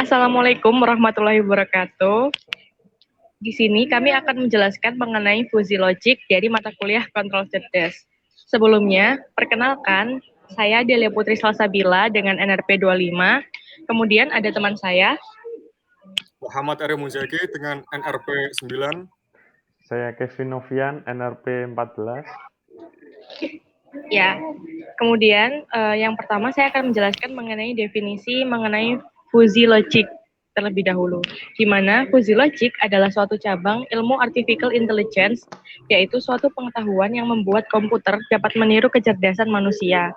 Assalamualaikum warahmatullahi wabarakatuh. Di sini kami akan menjelaskan mengenai fuzzy logic dari mata kuliah kontrol cerdas. Sebelumnya, perkenalkan, saya Delia Putri Salsabila dengan NRP 25. Kemudian ada teman saya, Muhammad Arya Muzaki dengan NRP 9. Saya Kevin Novian, NRP 14. ya. Kemudian yang pertama saya akan menjelaskan mengenai definisi mengenai fuzzy logic terlebih dahulu, di mana fuzzy logic adalah suatu cabang ilmu artificial intelligence, yaitu suatu pengetahuan yang membuat komputer dapat meniru kecerdasan manusia.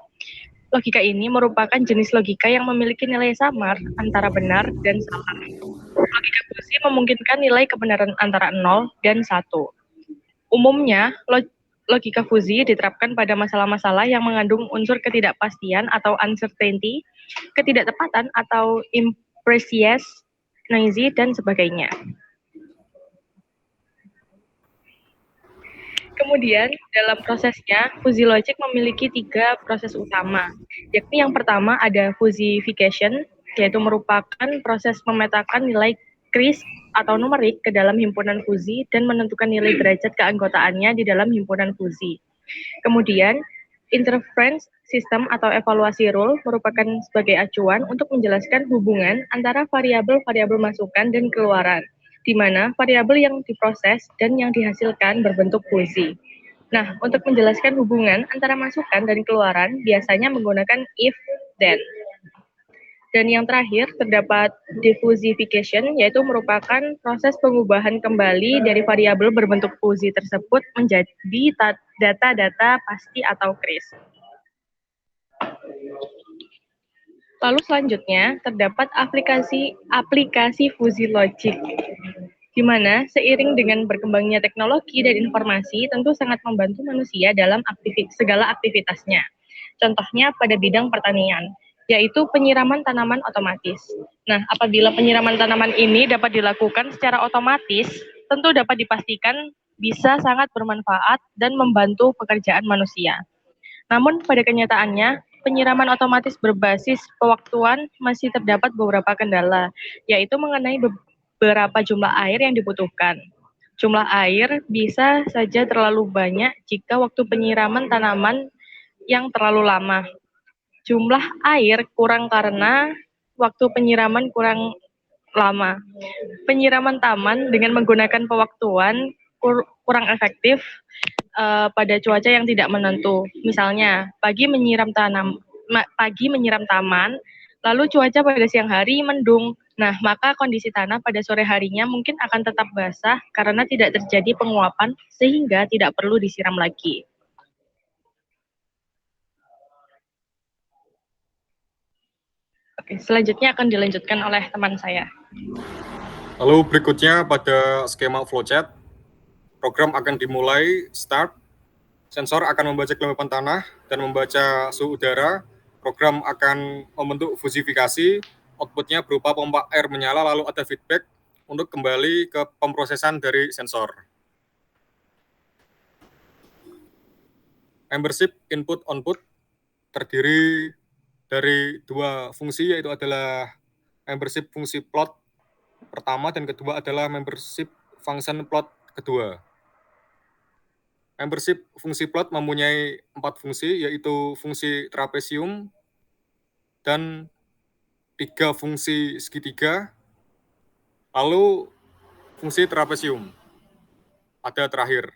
Logika ini merupakan jenis logika yang memiliki nilai samar antara benar dan salah. Logika fuzzy memungkinkan nilai kebenaran antara 0 dan 1. Umumnya, logika fuzzy diterapkan pada masalah-masalah yang mengandung unsur ketidakpastian atau uncertainty, ketidaktepatan atau imprecious, noisy, dan sebagainya. Kemudian, dalam prosesnya, fuzzy logic memiliki 3 proses utama, yakni yang pertama ada fuzzification, yaitu merupakan proses memetakan nilai crisp atau numerik ke dalam himpunan fuzzy dan menentukan nilai derajat keanggotaannya di dalam himpunan fuzzy. Kemudian, inference system atau evaluasi rule merupakan sebagai acuan untuk menjelaskan hubungan antara variabel-variabel masukan dan keluaran, di mana variabel yang diproses dan yang dihasilkan berbentuk fuzzy. Nah, untuk menjelaskan hubungan antara masukan dan keluaran, biasanya menggunakan if, then. Dan yang terakhir, terdapat diffusification, yaitu merupakan proses pengubahan kembali dari variabel berbentuk fuzzy tersebut menjadi data-data pasti atau crisp. Lalu selanjutnya, terdapat aplikasi fuzzy logic, di mana seiring dengan berkembangnya teknologi dan informasi tentu sangat membantu manusia dalam segala aktivitasnya. Contohnya pada bidang pertanian, yaitu penyiraman tanaman otomatis. Nah, apabila penyiraman tanaman ini dapat dilakukan secara otomatis, tentu dapat dipastikan bisa sangat bermanfaat dan membantu pekerjaan manusia. Namun pada kenyataannya, penyiraman otomatis berbasis pewaktuan masih terdapat beberapa kendala, yaitu mengenai berapa jumlah air yang dibutuhkan. Jumlah air bisa saja terlalu banyak jika waktu penyiraman tanaman yang terlalu lama. Jumlah air kurang karena waktu penyiraman kurang lama. Penyiraman taman dengan menggunakan pewaktuan kurang efektif pada cuaca yang tidak menentu. Misalnya, pagi menyiram taman, lalu cuaca pada siang hari mendung. Nah, maka kondisi tanah pada sore harinya mungkin akan tetap basah karena tidak terjadi penguapan sehingga tidak perlu disiram lagi. Oke, selanjutnya akan dilanjutkan oleh teman saya. Lalu berikutnya pada skema flowchart, program akan dimulai start. Sensor akan membaca kelembapan tanah dan membaca suhu udara. Program akan membentuk fuzzifikasi. Outputnya berupa pompa air menyala, lalu ada feedback untuk kembali ke pemrosesan dari sensor. Membership input-output terdiri dari 2 fungsi, yaitu adalah membership fungsi plot pertama dan kedua adalah membership function plot kedua. Membership fungsi plot mempunyai 4 fungsi, yaitu fungsi trapesium dan 3 fungsi segitiga, lalu fungsi trapesium ada terakhir.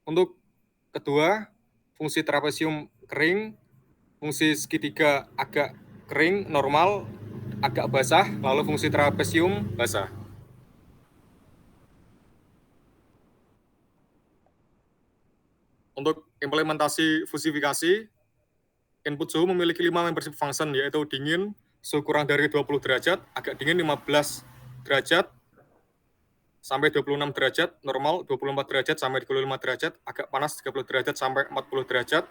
Untuk kedua, fungsi trapesium kering, fungsi segitiga agak kering, normal, agak basah, lalu fungsi trapesium basah. Untuk implementasi fuzzifikasi, input suhu memiliki 5 membership function, yaitu dingin, suhu kurang dari 20 derajat, agak dingin 15 derajat, sampai 26 derajat, normal 24 derajat sampai 25 derajat, agak panas 30 derajat sampai 40 derajat.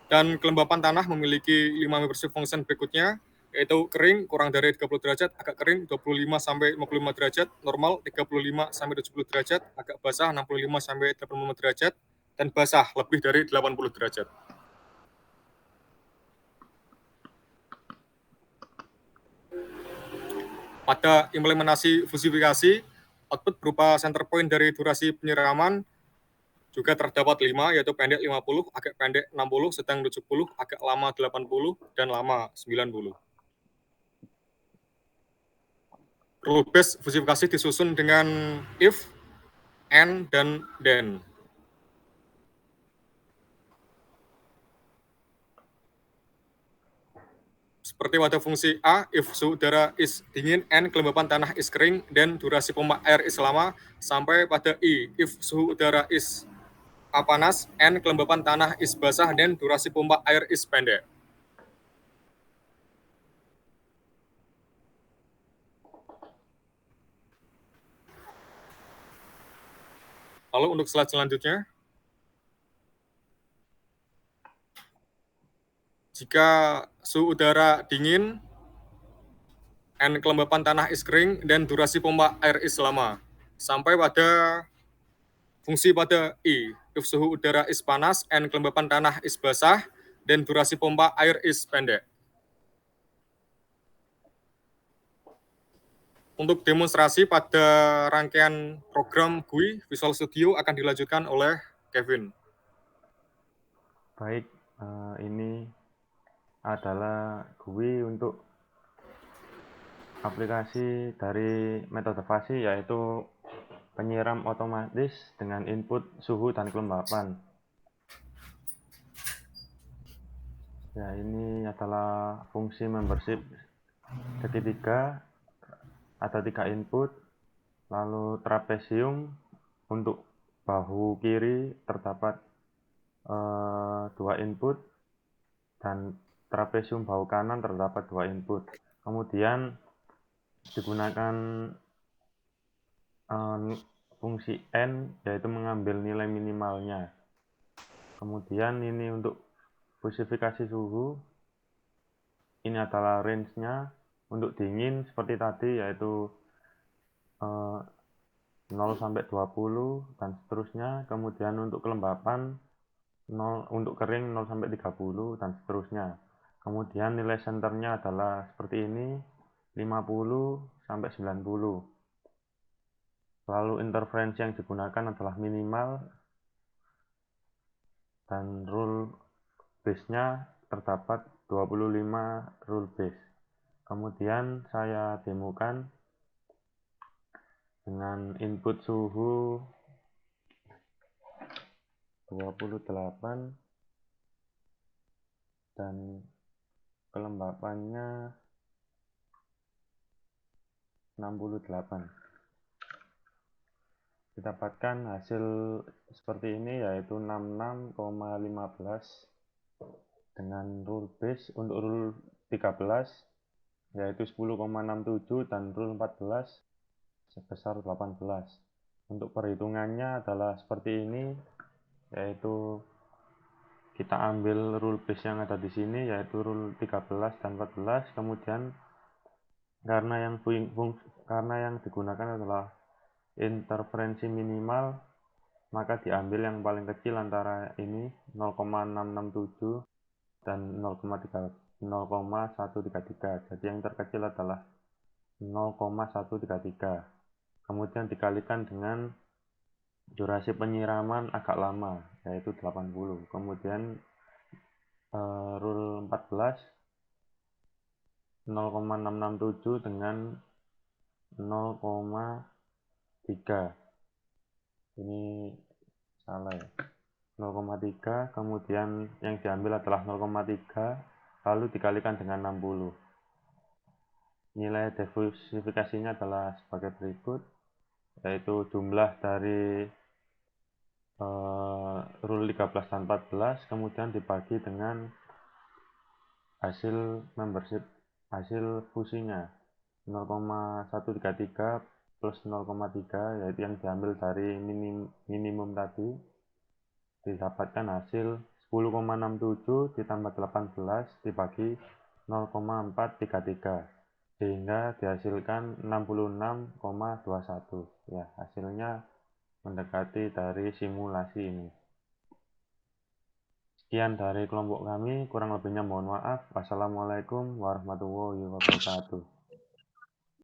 Dan kelembapan tanah memiliki 5 membership function berikutnya, yaitu kering kurang dari 30 derajat, agak kering 25 sampai 55 derajat, normal 35 sampai 70 derajat, agak basah 65 sampai 85 derajat, dan basah lebih dari 80 derajat. Pada implementasi fusifikasi, output berupa center point dari durasi penyiraman juga terdapat 5, yaitu pendek 50, agak pendek 60, sedang 70, agak lama 80, dan lama 90. Rule base fusifikasi disusun dengan if, and, dan then. Seperti pada fungsi A, if suhu udara is dingin and kelembapan tanah is kering, dan durasi pompa air is lama, sampai pada I, if suhu udara is panas and kelembapan tanah is basah, dan durasi pompa air is pendek. Lalu untuk slide selanjutnya, jika suhu udara dingin and kelembapan tanah is kering, dan durasi pompa air is lama, sampai pada fungsi pada I, if suhu udara is panas and kelembapan tanah is basah, dan durasi pompa air is pendek. Untuk demonstrasi pada rangkaian program GUI, Visual Studio akan dilanjutkan oleh Kevin. Baik, ini adalah GUI untuk aplikasi dari metode fasi, yaitu penyiram otomatis dengan input suhu dan kelembapan. Ya, ini adalah fungsi membership segitiga, ada 3 input, lalu trapesium untuk bahu kiri terdapat 2 input, dan trapesium bahu kanan terdapat 2 input. Kemudian digunakan fungsi n, yaitu mengambil nilai minimalnya. Kemudian ini untuk fusifikasi suhu, ini adalah range-nya. Untuk dingin seperti tadi, yaitu 0 sampai 20 dan seterusnya. Kemudian untuk kelembapan 0, untuk kering 0 sampai 30 dan seterusnya. Kemudian nilai senternya adalah seperti ini, 50 sampai 90. Lalu interferensi yang digunakan adalah minimal, dan rule base-nya terdapat 25 rule base. Kemudian saya demokan dengan input suhu 28 dan kelembapannya 68. Didapatkan hasil seperti ini, yaitu 66,15 dengan rule base. Untuk rule 13 yaitu 10,67 dan rule 14 sebesar 18. Untuk perhitungannya adalah seperti ini, yaitu kita ambil rule base yang ada di sini, yaitu rule 13 dan 14. Kemudian karena yang digunakan adalah interferensi minimal, maka diambil yang paling kecil antara ini, 0,667 dan 0,133. Jadi yang terkecil adalah 0,133. Kemudian dikalikan dengan durasi penyiraman agak lama, yaitu 80. Kemudian rule 14, 0,667 dengan 0,3. Ini salah ya, 0,3. Kemudian yang diambil adalah 0,3, lalu dikalikan dengan 60. Nilai defusifikasinya adalah sebagai berikut, yaitu jumlah dari rule 13 dan 14, kemudian dibagi dengan hasil membership, hasil fusinya 0,133 plus 0,3, yaitu yang diambil dari minimum tadi. Didapatkan hasil 10,67 ditambah 18 dibagi 0,433, sehingga dihasilkan 66,21. Ya, hasilnya mendekati dari simulasi ini. Sekian dari kelompok kami, kurang lebihnya mohon maaf. Wassalamualaikum warahmatullahi wabarakatuh.